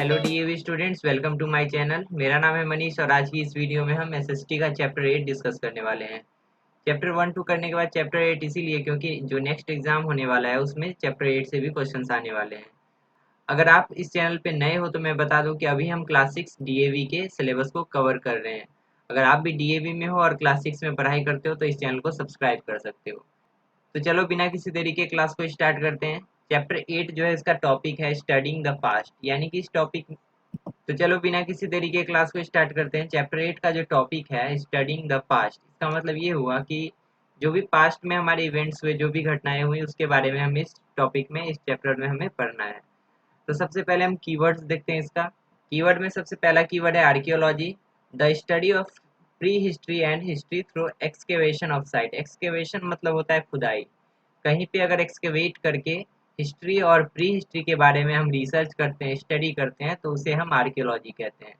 Hello DAV students, welcome to my channel. मेरा नाम है मनीष और आज की इस वीडियो में हम एसएसटी का चैप्टर 8 डिस्कस करने वाले हैं। चैप्टर 1 2 करने के बाद चैप्टर 8 इसीलिए क्योंकि जो नेक्स्ट एग्जाम होने वाला है उसमें चैप्टर 8 से भी क्वेश्चंस आने वाले हैं। अगर आप इस चैनल पे नए हो तो मैं बता दूं कि अभी हम क्लास 6 डीएवी के सिलेबस को कवर कर रहे हैं। अगर आप भी डीएवी में हो और क्लास 6 में पढ़ाई करते हो तो इस चैनल को सब्सक्राइब कर सकते हो। तो चलो बिना किसी देरी के क्लास को स्टार्ट करते हैं। चैप्टर 8 जो है इसका टॉपिक है स्टडिंग द पास्ट, यानी कि इस टॉपिक तो चलो बिना किसी देरी के क्लास को स्टार्ट करते हैं। चैप्टर 8 का जो टॉपिक है स्टडिंग द पास्ट, इसका मतलब ये हुआ कि जो भी पास्ट में हमारे इवेंट्स हुए, जो भी घटनाएं हुई, उसके बारे में हमें इस टॉपिक में, इस चैप्टर में हमें पढ़ना है। तो सबसे पहले हम कीवर्ड्स देखते हैं इसका। कीवर्ड में सबसे पहला कीवर्ड है archaeology, the study of pre history and history through excavation of site. Excavation मतलब होता है खुदाई। कहीं पे अगर एक्सकेवेट करके हिस्ट्री और प्री हिस्ट्री के बारे में हम रिसर्च करते हैं, स्टडी करते हैं, तो उसे हम आर्कियोलॉजी कहते हैं।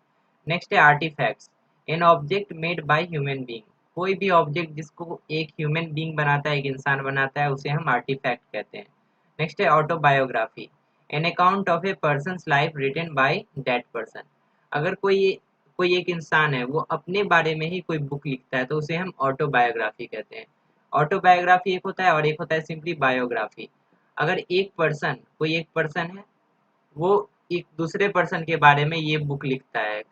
नेक्स्ट है artefacts, an object made by human being. कोई भी ऑब्जेक्ट जिसको एक ह्यूमन बीइंग बनाता है, एक इंसान बनाता है, उसे हम आर्टिफैक्ट कहते हैं। नेक्स्ट है autobiography, an account of a person's life written by that person. अगर कोई एक इंसान है, वो अपने बारे में ही कोई बुक लिखता है तो उसे हम ऑटोबायोग्राफी कहते हैं। ऑटोबायोग्राफी एक होता है और एक होता है सिंपली बायोग्राफी। अगर कोई एक पर्सन है, वो एक दूसरे पर्सन के बारे में ये बुक लिखता है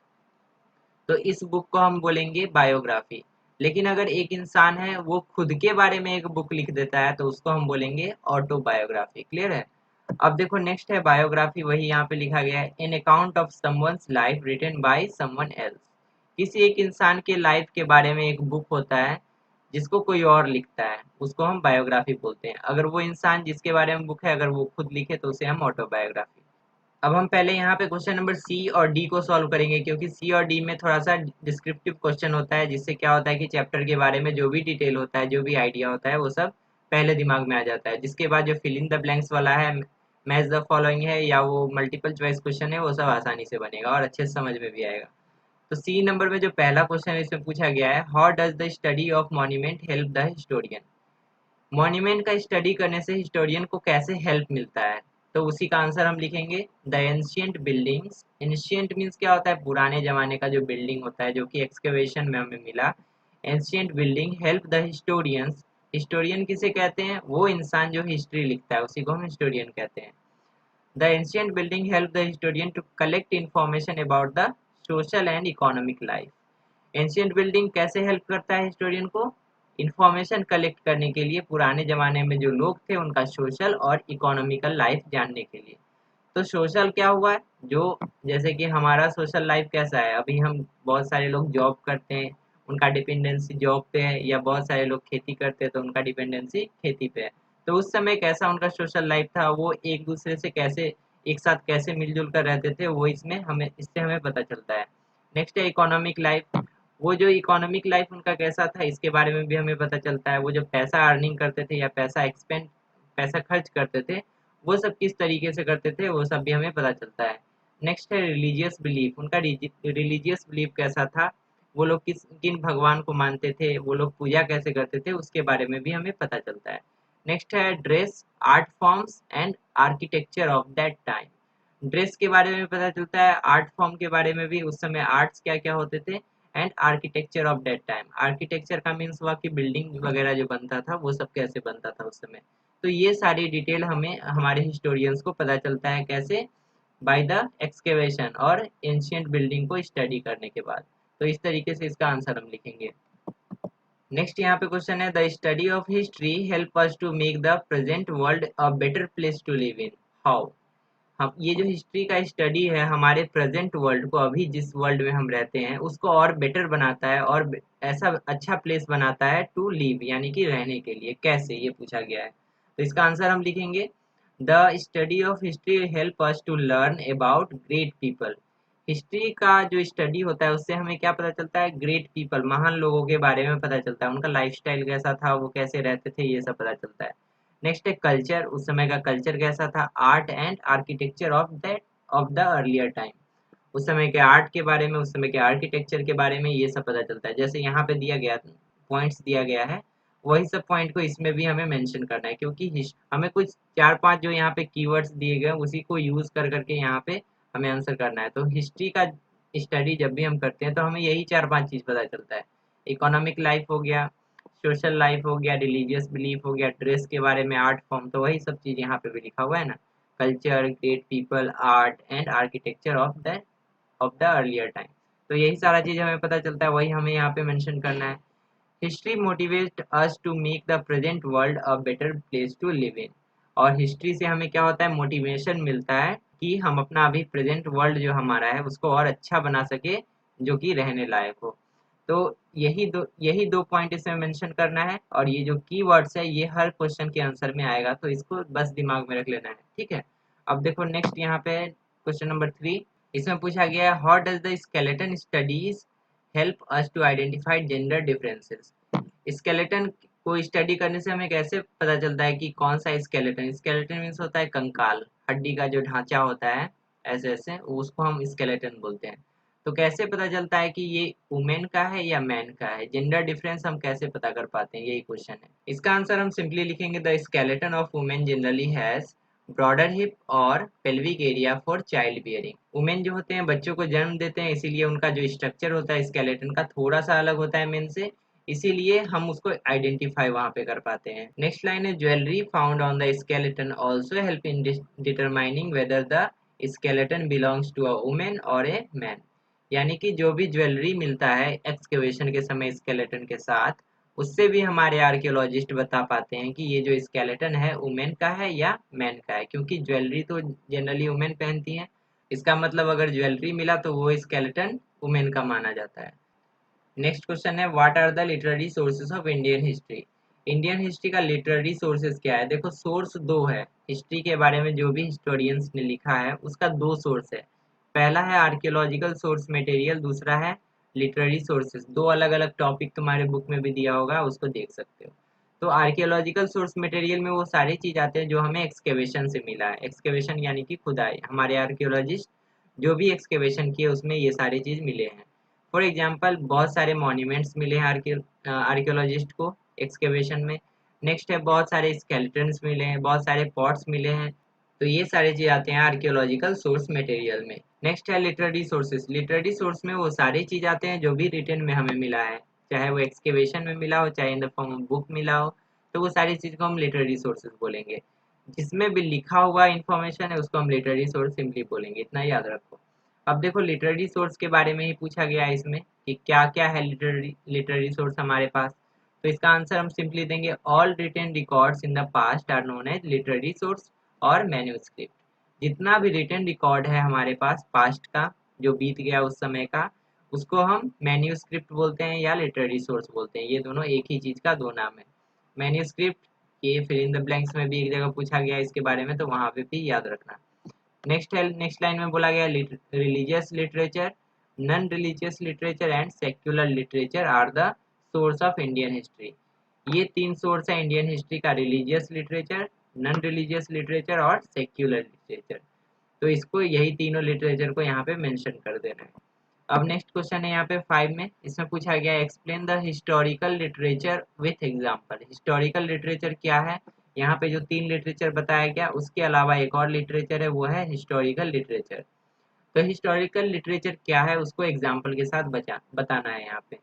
तो इस बुक को हम बोलेंगे बायोग्राफी। लेकिन अगर एक इंसान है, वो खुद के बारे में एक बुक लिख देता है तो उसको हम बोलेंगे ऑटोबायोग्राफी। क्लियर है? अब देखो नेक्स्ट है बायोग्राफी, वही यहाँ पे लिखा गया है, an account of someone's life written by someone else. किसी एक इंसान के लाइफ के बारे में एक बुक होता है जिसको कोई और लिखता है, उसको हम बायोग्राफी बोलते हैं। अगर वो इंसान जिसके बारे में बुक है, अगर वो खुद लिखे तो उसे हम ऑटोबायोग्राफी। अब हम पहले यहाँ पे क्वेश्चन नंबर सी और डी को सॉल्व करेंगे, क्योंकि सी और डी में थोड़ा सा डिस्क्रिप्टिव क्वेश्चन होता है, जिससे क्या होता है कि चैप्टर के बारे में जो भी डिटेल होता है, जो भी आइडिया होता है, वो सब पहले दिमाग में आ जाता है। जिसके बाद जो फिल इन द ब्लैंक्स वाला है, मैच द फॉलोइंग है, या वो मल्टीपल चॉइस क्वेश्चन है, वो सब आसानी से बनेगा और अच्छे से समझ में भी आएगा। तो सी नंबर में जो पहला क्वेश्चन है इसमें पूछा गया है, how does the study of monument help the historian. Monument का स्टडी करने से हिस्टोरियन को कैसे हेल्प मिलता है? तो उसी का आंसर हम लिखेंगे, the ancient buildings. Ancient means क्या होता है? पुराने जमाने का जो बिल्डिंग होता है, जो कि एक्सकेवेशन में हमें मिला। Ancient building help the historians. Historian किसे कहते हैं? वो इंसान जो हिस्ट्री लिखता है, उसी को हम हिस्टोरियन कहते हैं। The ancient building help the historian to collect information about the social and economic life. Ancient building कैसे हेल्प करता है हिस्टोरियन को? इंफॉर्मेशन कलेक्ट करने के लिए, पुराने ज़माने में जो लोग थे उनका सोशल और इकोनॉमिकल लाइफ जानने के लिए। तो सोशल क्या हुआ है? जो जैसे कि हमारा सोशल लाइफ कैसा है, अभी हम बहुत सारे लोग जॉब करते हैं, उनका डिपेंडेंसी जॉब पे है, या बहुत सारे लोग खेती करते हैं तो उनका डिपेंडेंसी खेती पे है। तो उस समय कैसा उनका सोशल लाइफ था, वो एक दूसरे से कैसे, एक साथ कैसे मिलजुल कर रहते थे, वो इससे हमें पता चलता है। नेक्स्ट है इकोनॉमिक लाइफ। वो जो इकोनॉमिक लाइफ उनका कैसा था, इसके बारे में भी हमें पता चलता है। वो जब पैसा अर्निंग करते थे या पैसा खर्च करते थे, वो सब किस तरीके से करते थे, वो सब भी हमें पता चलता है। नेक्स्ट है रिलीजियस बिलीफ। उनका रिलीजियस बिलीफ कैसा था, वो लोग किन भगवान को मानते थे, वो लोग पूजा कैसे करते थे, उसके बारे में भी हमें पता चलता है। नेक्स्ट है dress, art forms and architecture of that time. Dress के बारे में पता चलता है, आर्ट फॉर्म के बारे में भी, उस समय आर्ट्स क्या क्या होते थे, and architecture of that time. Architecture का मीन्स हुआ कि बिल्डिंग वगैरह जो बनता था, वो सब कैसे बनता था उस समय। तो ये सारी डिटेल हमें हमारे हिस्टोरियंस को पता चलता है, कैसे? बाय द एक्सकेवेशन और एंशियंट बिल्डिंग को स्टडी करने के बाद। तो इस तरीके से इसका आंसर हम लिखेंगे। नेक्स्ट यहाँ पे क्वेश्चन है, the study of history help us to make the present world a better place to live in. How? हम ये जो हिस्ट्री का स्टडी है, हमारे प्रेजेंट वर्ल्ड को, अभी जिस वर्ल्ड में हम रहते हैं, उसको और बेटर बनाता है और ऐसा अच्छा प्लेस बनाता है टू लिव, यानी कि रहने के लिए। कैसे, ये पूछा गया है। तो इसका आंसर हम लिखेंगे, the study of history help us to learn about great people. History का जो स्टडी होता है, उससे हमें क्या पता चलता है? ग्रेट पीपल, महान लोगों के बारे में पता चलता है। उनका लाइफस्टाइल कैसा था, वो कैसे रहते थे, ये सब पता चलता है। नेक्स्ट है कल्चर। उस समय का कल्चर कैसा था? Art and architecture of the earlier time. उस समय के आर्ट के बारे में, उस समय के आर्किटेक्चर के बारे में, ये सब पता चलता है। जैसे यहाँ पे दिया गया पॉइंट्स दिया गया है, वही सब पॉइंट को इसमें भी हमें मेंशन करना है, क्योंकि हमें कुछ 4-5 जो यहाँ पे कीवर्ड्स दिए गए उसी को यूज कर करके यहाँ पे हमें आंसर करना है। तो हिस्ट्री का स्टडी जब भी हम करते हैं तो हमें यही 4-5 चीज़ पता चलता है। इकोनॉमिक लाइफ हो गया, सोशल लाइफ हो गया, रिलीजियस बिलीफ हो गया, ड्रेस के बारे में, आर्ट फॉर्म, तो वही सब चीज़ यहाँ पे भी लिखा हुआ है ना। Culture, great people, art and architecture of the earlier time. तो यही सारा चीज़ हमें पता चलता है, वही हमें यहाँ पे मेंशन करना है। History motivate us to make the present world a better place to live in. और हिस्ट्री से हमें क्या होता है, मोटिवेशन मिलता है कि हम अपना अभी प्रेजेंट वर्ल्ड जो हमारा है उसको और अच्छा बना सके, जो कि रहने लायक हो। तो यही दो पॉइंट इसमें मेंशन करना है, और ये जो की वर्ड्स है ये हर क्वेश्चन के आंसर में आएगा, तो इसको बस दिमाग में रख लेना है, ठीक है। अब देखो नेक्स्ट यहाँ पे क्वेश्चन नंबर 3। इसमें पूछा गया है, how does the skeleton studies help us to identify gender differences. Skeleton को स्टडी करने से हमें कैसे पता चलता है कि कौन सा स्केलेटन, स्केलेटन मीन्स होता है कंकाल, हड्डी का जो ढांचा होता है, ऐसे ऐसे, उसको हम स्केलेटन बोलते हैं। तो कैसे पता चलता है कि ये वुमेन का है या मैन का है, जेंडर डिफरेंस हम कैसे पता कर पाते हैं, यही क्वेश्चन है। इसका आंसर हम सिंपली लिखेंगे, the skeleton of women generally has broader hip और pelvic area for child bearing. Women जो होते हैं बच्चों को जन्म देते हैं, इसीलिए उनका जो स्ट्रक्चर होता है स्केलेटन का थोड़ा सा अलग होता है मेन से, इसीलिए हम उसको आइडेंटिफाई वहां पे कर पाते हैं। नेक्स्ट लाइन है, jewellery found on the skeleton also help in determining whether the skeleton belongs to a women और ए मैन। यानी कि जो भी ज्वेलरी मिलता है एक्सकेवेशन के समय स्केलेटन के साथ, उससे भी हमारे आर्कियोलॉजिस्ट बता पाते हैं कि ये जो स्केलेटन है वुमेन का है या मैन का है, क्योंकि ज्वेलरी तो जनरली वुमेन पहनती है। इसका मतलब अगर ज्वेलरी मिला तो वो स्केलेटन वुमेन का माना जाता है। नेक्स्ट क्वेश्चन है, what are the literary sources of Indian history. Indian history का लिटरेरी सोर्सेज क्या है। देखो सोर्स दो है, हिस्ट्री के बारे में जो भी हिस्टोरियंस ने लिखा है उसका दो सोर्स है। पहला है आर्कियोलॉजिकल सोर्स मटेरियल, दूसरा है लिटरेरी सोर्सेज। दो अलग अलग टॉपिक तुम्हारे बुक में भी दिया होगा, उसको देख सकते हो। तो आर्कियोलॉजिकल सोर्स मटेरियल में वो सारी चीज आते हैं जो हमें एक्सकेवेशन से मिला है। एक्सकेवेशन यानी कि खुदाई, हमारे आर्कियोलॉजिस्ट जो भी एक्सकेवेशन किए उसमें ये सारी चीज मिले हैं। फॉर एग्जाम्पल बहुत सारे मॉन्यूमेंट्स मिले हैं आर्कियोलॉजिस्ट को एक्सकेवेशन में। नेक्स्ट है बहुत सारे स्केलेटन्स मिले हैं, बहुत सारे पॉट्स मिले हैं। तो ये सारे चीज आते हैं आर्कियोलॉजिकल सोर्स मटेरियल में। नेक्स्ट है लिटरेरी सोर्सेज। लिटरेरी सोर्स में वो सारी चीज आते हैं जो भी रिटन में हमें मिला है, चाहे वो एक्सकेवेशन में मिला हो, चाहे in the form of book मिला हो, तो वो सारी चीज को हम लिटरेरी सोर्सेज बोलेंगे। जिसमें भी लिखा हुआ इंफॉर्मेशन है उसको हम लिटरेरी सोर्स सिंपली बोलेंगे, इतना याद रखो। अब देखो लिटरेरी सोर्स के बारे में ही पूछा गया है इसमें कि क्या क्या है लिटरेरी सोर्स हमारे पास। तो इसका आंसर हम सिंपली देंगे, all written records in the past are known as literary source और मैन्युस्क्रिप्ट। जितना भी रिटन रिकॉर्ड है हमारे पास पास्ट का, जो बीत गया उस समय का, उसको हम मैन्युस्क्रिप्ट बोलते हैं या लिटरेरी सोर्स बोलते हैं। ये दोनों एक ही चीज का दो नाम है। मैन्युस्क्रिप्ट, ये फिल इन द ब्लैंक्स में भी एक जगह पूछा गया है इसके बारे में, तो वहां पे भी याद रखना। नेक्स्ट है, नेक्स्ट लाइन में बोला गया religious literature, non religious literature and secular literature are the source of Indian history. ये तीन सोर्स है इंडियन हिस्ट्री का, religious literature, non religious literature और सेक्युलर लिटरेचर। तो इसको यही तीनों लिटरेचर को यहाँ पे मेंशन कर देना है। अब नेक्स्ट क्वेश्चन है यहाँ पे 5 में, इसमें पूछा गया explain the historical literature with example. Historical literature क्या है। यहाँ पे जो तीन लिटरेचर बताया गया उसके अलावा एक और लिटरेचर है, वो है हिस्टोरिकल लिटरेचर। तो हिस्टोरिकल लिटरेचर क्या है उसको एग्जाम्पल के साथ बताना है यहाँ पे।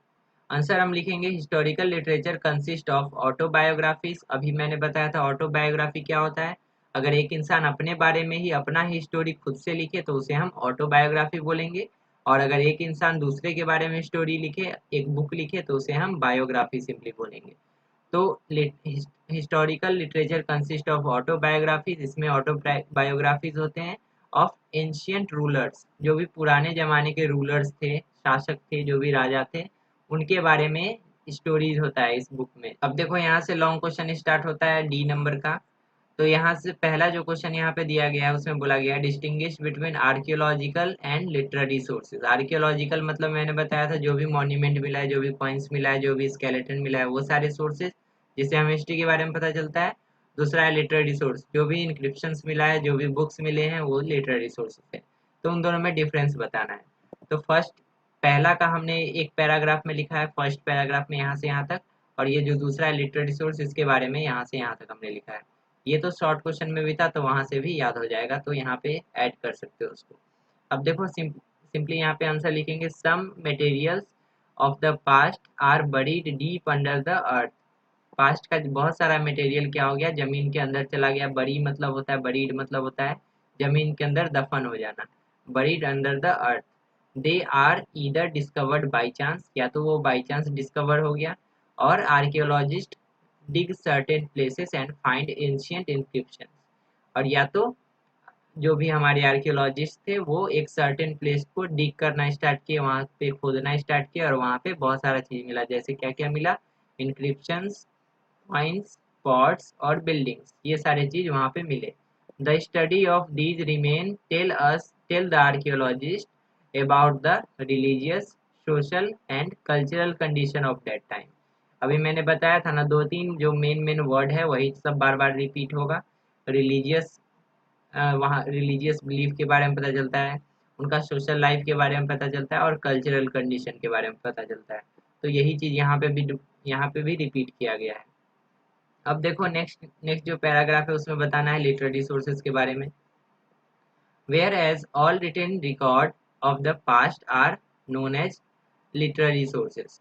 आंसर हम लिखेंगे, historical literature consist of autobiographies. अभी मैंने बताया था ऑटोबायोग्राफी क्या होता है। अगर एक इंसान अपने बारे में ही अपना ही स्टोरी खुद से लिखे तो उसे हम ऑटोबायोग्राफी बोलेंगे, और अगर एक इंसान दूसरे के बारे में स्टोरी लिखे, एक बुक लिखे, तो उसे हम बायोग्राफी सिंपली बोलेंगे। तो historical literature consist of autobiographies, इसमें ऑटोबायोग्राफीज होते हैं ऑफ एंशियंट रूलर्स, जो भी पुराने जमाने के रूलर्स थे, शासक थे, जो भी राजा थे, उनके बारे में स्टोरीज होता है इस बुक में। अब देखो यहाँ से लॉन्ग क्वेश्चन स्टार्ट होता है डी नंबर का। तो यहाँ से पहला जो क्वेश्चन यहाँ पे दिया गया है उसमें बोला गया है distinguish between archaeological and literary sources. Archaeological मतलब मैंने बताया था जो भी मॉन्यूमेंट मिला है, जो भी कॉइन्स मिला है, जो भी स्केलेटन मिला है, वो सारे सोर्सेज जिससे हमें हिस्ट्री के बारे में पता चलता है। दूसरा है लिटरेरी सोर्स, जो भी इंक्रिप्शंस मिला है, जो भी बुक्स मिले हैं, वो लिटरेरी सोर्सेज है। तो उन दोनों में डिफरेंस बताना है। तो फर्स्ट, पहला का हमने एक पैराग्राफ में लिखा है, फर्स्ट पैराग्राफ में यहाँ से यहाँ तक, और ये जो दूसरा है लिटरेरी सोर्स, इसके बारे में यहाँ से यहाँ तक हमने लिखा है। ये तो शॉर्ट क्वेश्चन में भी था तो वहां से भी याद हो जाएगा, तो यहाँ पे ऐड कर सकते हो उसको। अब देखो सिंपली यहाँ पे आंसर लिखेंगे, some materials of the past are buried deep under the earth. Past का बहुत सारा मटेरियल क्या हो गया, जमीन के अंदर चला गया। बरी मतलब होता है, बरीड मतलब होता है जमीन के अंदर दफन हो जाना, buried under the earth. They are either discovered by chance, या तो वो बाई चांस डिस्कवर हो गया, और archaeologist dig certain places and find ancient inscription, और या तो जो भी हमारे आर्कियोलॉजिस्ट थे वो एक सर्टेन प्लेस को डिग करना स्टार्ट किए, वहाँ पे खोदना स्टार्ट किया, और वहाँ पे बहुत सारा चीज मिला। जैसे क्या क्या मिला, इंक्रिप्शंस, कॉइन्स, पॉट्स और बिल्डिंग्स, ये सारे चीज वहाँ पे मिले। The study of these remain tell the archaeologist about the religious, social and cultural condition of that time. अभी मैंने बताया था ना, दो तीन जो मेन मेन वर्ड है वही सब बार बार रिपीट होगा। रिलीजियस, वहाँ रिलीजियस बिलीफ के बारे में पता चलता है, उनका सोशल लाइफ के बारे में पता चलता है, और कल्चरल कंडीशन के बारे में पता चलता है। तो यही चीज़ यहाँ पे भी रिपीट किया गया है। अब देखो नेक्स्ट नेक्स्ट जो पैराग्राफ है उसमें बताना है लिटरेरी सोर्सेज के बारे में। Whereas all written record of the past are known as literary sources,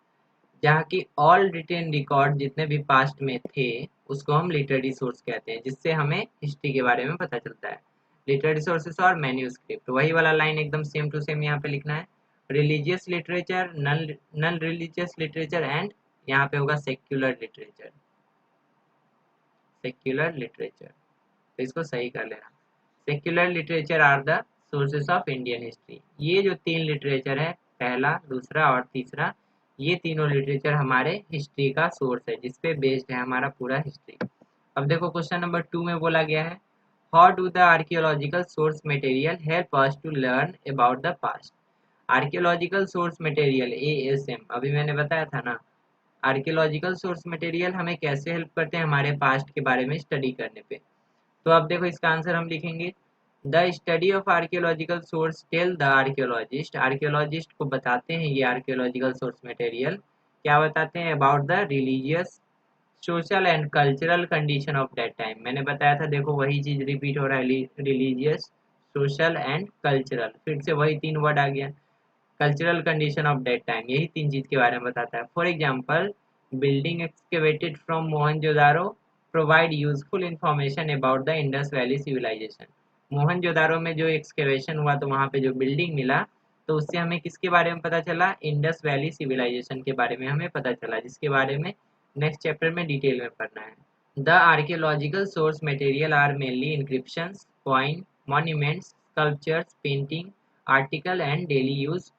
जहाँ की ऑल रिटेन रिकॉर्ड जितने भी पास्ट में थे उसको हम लिटरेरी सोर्स कहते हैं, जिससे हमें हिस्ट्री के बारे में पता चलता है। लिटरेरी सोर्सेस और मैन्यूस्क्रिप्ट, वही वाला लाइन एकदम सेम टू सेम यहाँ पे लिखना है। Religious literature, non religious literature, and यहाँ पे होगा सेक्युलर लिटरेचर, सेक्युलर लिटरेचर, तो इसको सही कर लेना। Secular literature are the sources of Indian history. ये जो तीन लिटरेचर है, पहला, दूसरा और तीसरा, ये तीनों लिटरेचर हमारे हिस्ट्री का सोर्स है, जिसपे बेस्ड है हमारा पूरा हिस्ट्री। अब देखो क्वेश्चन नंबर 2 में बोला गया है, how do the archaeological source material help us to learn about the past. Archaeological source material, ASM, अभी मैंने बताया था ना, आर्कियोलॉजिकल सोर्स मटेरियल हमें कैसे हेल्प करते हैं हमारे पास्ट के बारे में स्टडी करने पे। तो अब देखो इसका आंसर हम लिखेंगे, the study of archaeological source tell the archaeologist, archaeologist को बताते हैं ये आर्कियोलॉजिकल सोर्स मटेरियल, क्या बताते हैं, about the religious, social and cultural condition of that time. मैंने बताया था, देखो वही चीज रिपीट हो रहा है, रिलीजियस, सोशल एंड कल्चरल, फिर से वही तीन वर्ड आ गया, cultural condition of that time, यही तीन चीज के बारे में बताता है। For example, building excavated from Mohenjodaro provide useful information about the Indus Valley civilisation. Mohenjodaro में जो एक्सकेवेशन हुआ तो वहाँ पे जो बिल्डिंग मिला, तो उससे हमें किसके बारे में पता चला, इंडस वैली सिविलाइजेशन के बारे में हमें पता चला, जिसके बारे में नेक्स्ट चैप्टर में डिटेल में पढ़ना है। The archaeological source material are mainly inscriptions, coin, monuments, sculptures, painting, article and daily use,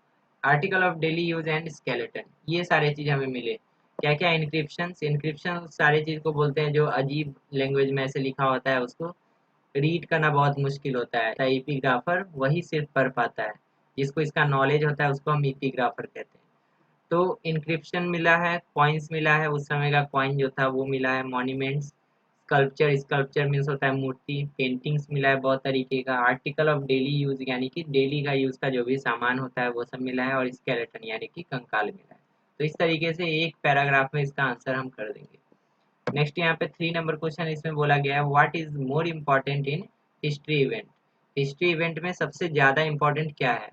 article of daily use and skeleton, ये सारे चीज हमें मिले। क्या क्या, इंक्रिप्शन, इंक्रिप्शन सारी चीज को बोलते हैं जो अजीब लैंग्वेज में ऐसे लिखा होता है, उसको रीड करना बहुत मुश्किल होता है, एपिग्राफर वही सिर्फ पढ़ पाता है, जिसको इसका नॉलेज होता है उसको हम एपिग्राफर कहते हैं। तो इंक्रिप्शन मिला है, कॉइन्स मिला है, उस समय का कॉइन जो था वो मिला है, मॉन्यूमेंट्स, स्कल्पचर, स्कल्पचर मीन्स होता है मूर्ति, पेंटिंग्स मिला है बहुत तरीके का, आर्टिकल ऑफ डेली यूज यानी कि डेली का यूज का जो भी सामान होता है वो सब मिला है, और स्केलेटन यानी कि कंकाल मिला है। तो इस तरीके से एक पैराग्राफ में इसका आंसर हम कर देंगे। नेक्स्ट यहाँ पे 3 नंबर क्वेश्चन, इसमें बोला गया है, what is more important in history event. History event में सबसे ज्यादा इम्पोर्टेंट क्या है,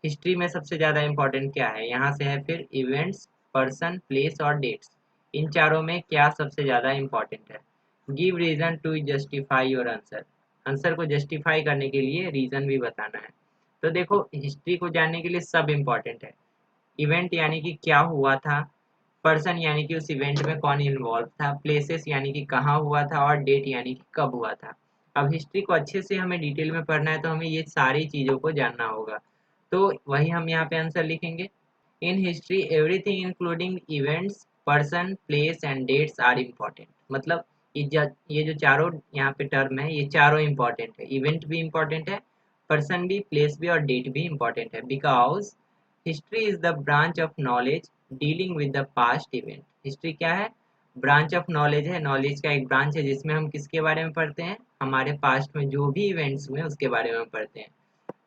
हिस्ट्री में सबसे ज्यादा इम्पोर्टेंट क्या है, यहाँ से है फिर इवेंट्स, पर्सन, प्लेस और डेट्स, इन चारों में क्या सबसे ज्यादा इम्पोर्टेंट है। Give reason to justify your answer, answer को जस्टिफाई करने के लिए रीजन भी बताना है। तो देखो हिस्ट्री को जानने के लिए सब इम्पोर्टेंट है, इवेंट यानी कि क्या हुआ था, पर्सन यानी कि उस इवेंट में कौन इन्वॉल्व था, प्लेसेस यानी कि कहाँ हुआ था, और डेट यानी कि कब हुआ था। अब हिस्ट्री को अच्छे से हमें डिटेल में पढ़ना है तो हमें ये सारी चीज़ों को जानना होगा, तो वही हम यहाँ पे आंसर लिखेंगे। In history everything including events, person, place and dates are important, मतलब ये जो चारों यहाँ पे टर्म है, ये चारों इम्पोर्टेंट है, इवेंट भी इम्पोर्टेंट है, पर्सन भी, प्लेस भी और डेट भी इम्पोर्टेंट है, because history is the branch of knowledge dealing with the past event. History क्या है, ब्रांच ऑफ नॉलेज है, नॉलेज का एक ब्रांच है जिसमें हम किसके बारे में पढ़ते हैं, हमारे पास्ट में जो भी इवेंट्स हुए उसके बारे में पढ़ते हैं।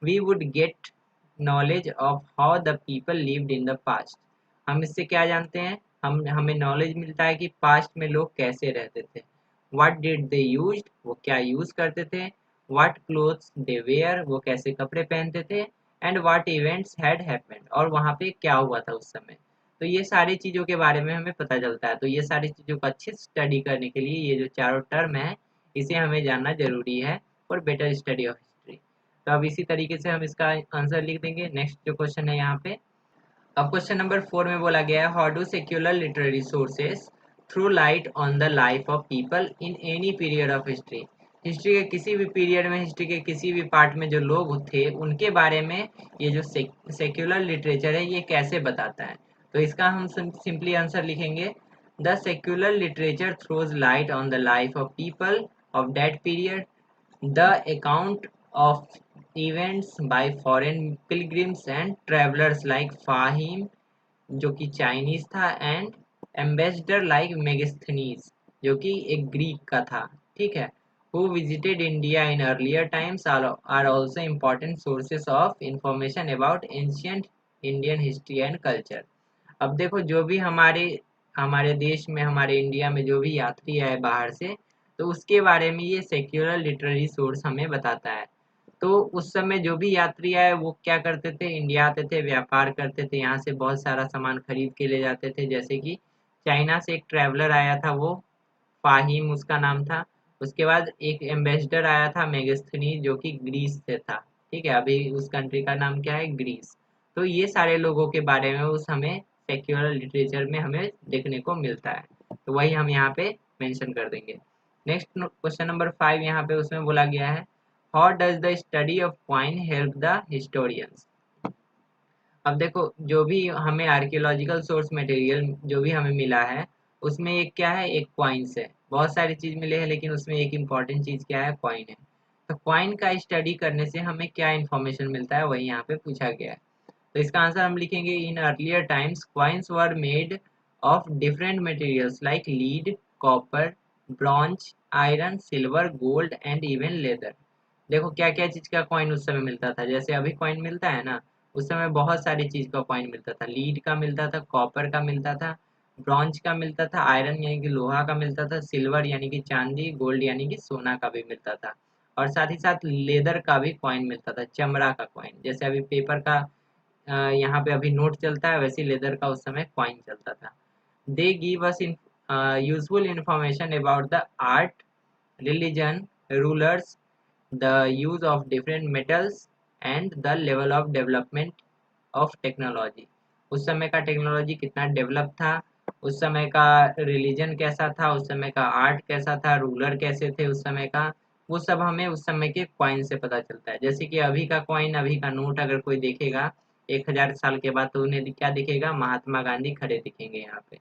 We would get knowledge of how the people lived in the past, हम इससे क्या जानते हैं, हमें नॉलेज मिलता है कि पास्ट में लोग कैसे रहते थे। व्हाट डिड दे यूज्ड, वो क्या यूज करते थे। व्हाट क्लोथ्स दे वेयर, वो कैसे कपड़े पहनते थे, and what events had happened, और वहाँ पे क्या हुआ था उस समय। तो ये सारी चीज़ों के बारे में हमें पता चलता है। तो ये सारी चीज़ों को अच्छे से स्टडी करने के लिए ये जो चारों टर्म है इसे हमें जानना जरूरी है for better study of history. तो अब इसी तरीके से हम इसका आंसर लिख देंगे। नेक्स्ट जो क्वेश्चन है यहाँ पे, अब क्वेश्चन नंबर 4 में बोला गया है, how do secular literary sources through light on the life of people in any period of history. History के किसी भी पीरियड में, हिस्ट्री के किसी भी पार्ट में जो लोग थे उनके बारे में ये जो सेक्युलर लिटरेचर है ये कैसे बताता है। तो इसका हम सिंपली आंसर लिखेंगे, the secular literature throws light on the life of people of that period, the account of events by foreign pilgrims and travelers like Fahim जो कि चाइनीज था, एंड एम्बेसडर लाइक मेगास्थनीज जो कि एक ग्रीक का था, ठीक है, who visited India in earlier times are also important sources of information about ancient Indian history and culture। अब देखो जो भी हमारे हमारे देश में, हमारे इंडिया में जो भी यात्री आए बाहर से, तो उसके बारे में ये सेक्युलर लिटरेरी सोर्स हमें बताता है। तो उस समय जो भी यात्री आए वो क्या करते थे, इंडिया आते थे, व्यापार करते थे, यहाँ से बहुत सारा सामान खरीद के ले जाते थे। जैसे कि चाइना से एक ट्रैवलर आया था, वो फाहिम उसका नाम था। उसके बाद एक एम्बेसडर आया था मेगास्थनीज जो कि ग्रीस से था, ठीक है, अभी उस कंट्री का नाम क्या है, ग्रीस। तो ये सारे लोगों के बारे में उस हमें सेक्युलर लिटरेचर में हमें देखने को मिलता है, तो वही हम यहाँ पे मेंशन कर देंगे। नेक्स्ट क्वेश्चन नंबर 5 यहाँ पे उसमें बोला गया है, how does the study of coin help the historians. अब देखो जो भी हमें आर्कियोलॉजिकल सोर्स मटेरियल जो भी हमें मिला है उसमें एक क्या है, एक कॉइन्स है। बहुत सारी चीज मिले हैं लेकिन उसमें एक इम्पॉर्टेंट चीज क्या है, कॉइन है। तो कॉइन का स्टडी करने से हमें क्या इन्फॉर्मेशन मिलता है वही यहाँ पे पूछा गया है। तो इसका आंसर हम लिखेंगे, in earlier times coins were made of different materials like lead, copper, bronze, iron, silver, gold and even leather. देखो क्या क्या चीज का कॉइन उस समय मिलता था, जैसे अभी कॉइन मिलता है ना, उस समय बहुत सारी चीज का कॉइन मिलता था। लीड का मिलता था, कॉपर का मिलता था, ब्रॉन्ज का मिलता था, आयरन यानी कि लोहा का मिलता था, सिल्वर यानी कि चांदी, गोल्ड यानी कि सोना का भी मिलता था, और साथ ही साथ लेदर का भी कॉइन मिलता था, चमड़ा का कॉइन। जैसे अभी पेपर का यहाँ पे अभी नोट चलता है, वैसे लेदर का उस समय कॉइन चलता था। They give us useful information about the art, religion, rulers, the use of different metals and the level of development of technology। उस समय का टेक्नोलॉजी कितना डेवलप था, उस समय का रिलीजन कैसा था, उस समय का आर्ट कैसा था, रूलर कैसे थे उस समय का, वो सब हमें उस समय के कॉइन से पता चलता है। जैसे कि अभी का कॉइन, अभी का नोट अगर कोई देखेगा 1000 साल के बाद तो उन्हें क्या दिखेगा, महात्मा गांधी खड़े दिखेंगे यहाँ पे।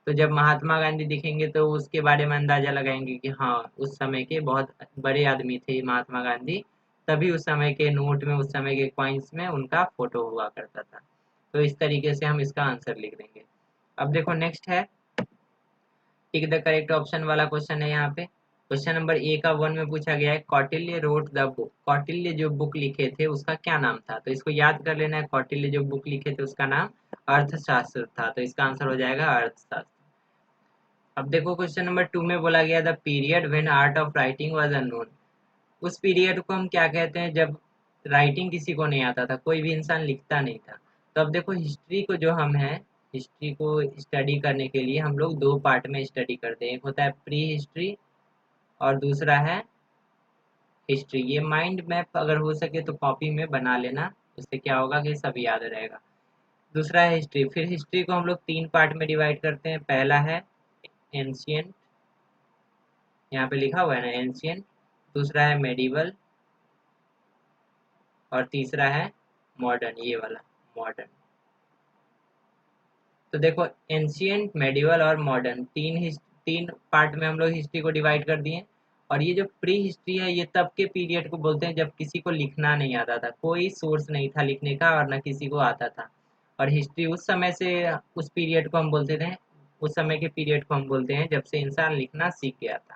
तो जब महात्मा गांधी दिखेंगे तो उसके बारे में अंदाजा लगाएंगे कि हाँ उस समय के बहुत बड़े आदमी थे महात्मा गांधी, तभी उस समय के नोट में, उस समय के कॉइन्स में उनका फोटो हुआ करता था। तो इस तरीके से हम इसका आंसर लिख देंगे। अब देखो नेक्स्ट है, टिक द करेक्ट ऑप्शन वाला क्वेश्चन है यहाँ पे। क्वेश्चन नंबर ए का 1 में पूछा गया है, Kautilya wrote the book. Kautilya जो बुक लिखे थे उसका क्या नाम था, तो इसको याद कर लेना है। कौटिल्य जो बुक लिखे थे उसका नाम अर्थशास्त्र था, तो इसका आंसर हो जाएगा अर्थशास्त्र। अब देखो क्वेश्चन नंबर 2 में बोला गया, the period when art of writing was unknown. उस पीरियड को हम क्या कहते हैं जब राइटिंग किसी को नहीं आता था, कोई भी इंसान लिखता नहीं था। तो अब देखो हिस्ट्री को जो हम है, हिस्ट्री को स्टडी करने के लिए हम लोग दो पार्ट में स्टडी करते हैं, एक होता है प्री हिस्ट्री और दूसरा है हिस्ट्री। ये माइंड मैप अगर हो सके तो कॉपी में बना लेना, उससे क्या होगा कि सब याद रहेगा। दूसरा है हिस्ट्री। फिर हिस्ट्री को हम लोग 3 पार्ट में डिवाइड करते हैं। पहला है एंशियंट, यहाँ पे लिखा हुआ है ना एंशियंट, दूसरा है मेडिवल और तीसरा है मॉडर्न, ये वाला मॉडर्न। तो देखो एंशियंट, मेडिवल और मॉडर्न, तीन पार्ट में हम लोग हिस्ट्री को डिवाइड कर दिए। और ये जो प्री हिस्ट्री है ये तब के पीरियड को बोलते हैं जब किसी को लिखना नहीं आता था, कोई सोर्स नहीं था लिखने का और न किसी को आता था। और हिस्ट्री उस समय से, उस पीरियड को हम बोलते थे, उस समय के पीरियड को हम बोलते हैं जब से इंसान लिखना सीख गया था।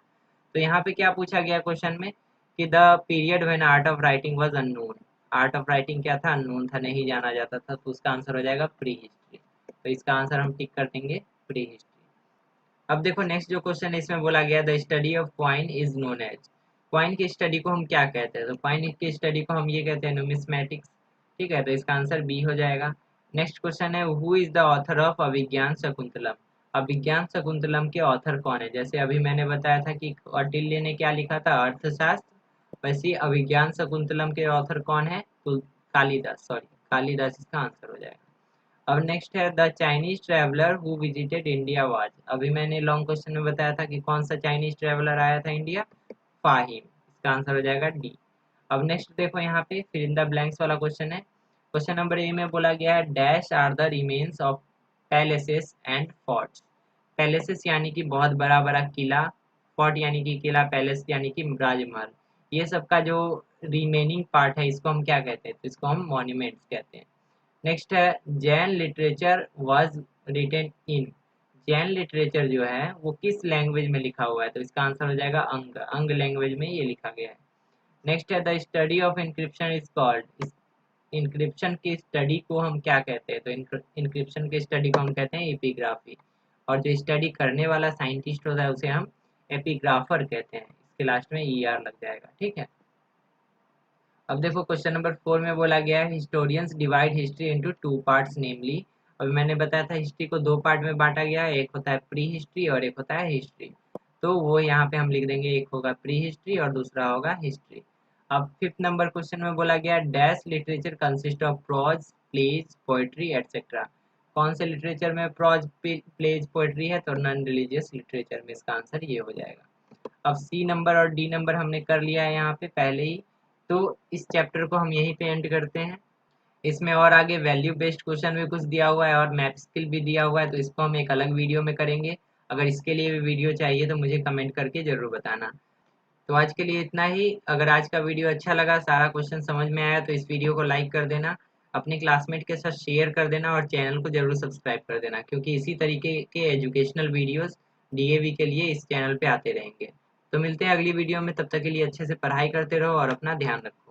तो यहाँ पे क्या पूछा गया क्वेश्चन में कि the period when art of writing was unknown. Art of writing क्या था, अननोन था, नहीं जाना जाता था, तो उसका आंसर हो जाएगा प्री हिस्ट्री। तो इसका आंसर हम टिक कर देंगे प्री हिस्ट्री। अब देखो नेक्स्ट जो क्वेश्चन है इसमें बोला गया, the study of coin is known as. Coin की स्टडी को हम क्या कहते हैं? तो कॉइन की स्टडी को हम ये कहते हैं नुमिस्मेटिक्स। ठीक है, तो इसका आंसर बी हो जाएगा। नेक्स्ट क्वेश्चन है, who is the author of Abhijnana Shakuntalam? Abhijnana Shakuntalam के ऑथर कौन है? जैसे अभी मैंने बताया था कि कौटिल्य ने क्या लिखा था, अर्थशास्त्र, वैसे ही अभिज्ञान शकुंतलम के ऑथर कौन है? तो कालिदास, सॉरी कालिदास इसका आंसर हो जाएगा। अब नेक्स्ट है, the Chinese traveller who visited India was? अभी मैंने लॉन्ग क्वेश्चन में बताया था कि कौन सा चाइनीज ट्रेवलर आया था इंडिया, फाहिम। इसका आंसर हो जाएगा डी। अब नेक्स्ट देखो यहाँ पे फिर इन द ब्लैंक्स वाला क्वेश्चन है। क्वेश्चन नंबर ए में बोला गया है, dash are the remains of palaces and forts? Palaces यानी कि बहुत बड़ा बड़ा किला, फोर्ट यानी कि किला, पैलेस यानी कि राजमहल, ये सब का जो रिमेनिंग पार्ट है इसको हम क्या कहते हैं? तो इसको हम मॉन्यूमेंट्स कहते हैं। नेक्स्ट है, Jain literature was written in? Jain literature जो है वो किस लैंग्वेज में लिखा हुआ है? तो इसका आंसर हो जाएगा अंग। अंग लैंग्वेज में ये लिखा गया है। नेक्स्ट है, the study of inscription is called? Inscription की स्टडी को हम क्या कहते हैं? तो इंक्रिप्शन की स्टडी को हम कहते हैं एपिग्राफी। और जो स्टडी करने वाला साइंटिस्ट होता है उसे हम एपिग्राफर कहते हैं। इसके लास्ट में ई आर लग जाएगा। ठीक है, अब देखो क्वेश्चन नंबर 4 में बोला गया है, historians divide history into two parts namely? अभी मैंने बताया था हिस्ट्री को दो पार्ट में बांटा गया है, एक होता है प्री हिस्ट्री और एक होता है हिस्ट्री। तो वो यहाँ पे हम लिख देंगे, एक होगा प्री हिस्ट्री और दूसरा होगा हिस्ट्री। अब 5th नंबर क्वेश्चन में बोला गया, dash literature consist of prose, plays, poetry etcetera? कौन से लिटरेचर में प्रोज, प्लेज, पोएट्री है? तो नॉन रिलीजियस लिटरेचर में। इसका आंसर ये हो जाएगा। अब सी नंबर और डी नंबर हमने कर लिया है यहाँ पे पहले ही, तो इस चैप्टर को हम यहीं पे एंड करते हैं। इसमें और आगे वैल्यू बेस्ड क्वेश्चन भी कुछ दिया हुआ है और मैथ स्किल भी दिया हुआ है, तो इसको हम एक अलग वीडियो में करेंगे। अगर इसके लिए भी वीडियो चाहिए तो मुझे कमेंट करके ज़रूर बताना। तो आज के लिए इतना ही। अगर आज का वीडियो अच्छा लगा, सारा क्वेश्चन समझ में आया, तो इस वीडियो को लाइक कर देना, अपने क्लासमेट के साथ शेयर कर देना और चैनल को ज़रूर सब्सक्राइब कर देना, क्योंकि इसी तरीके के एजुकेशनल वीडियोस डीएवी के लिए इस चैनल पे आते रहेंगे। तो मिलते हैं अगली वीडियो में, तब तक के लिए अच्छे से पढ़ाई करते रहो और अपना ध्यान रखो।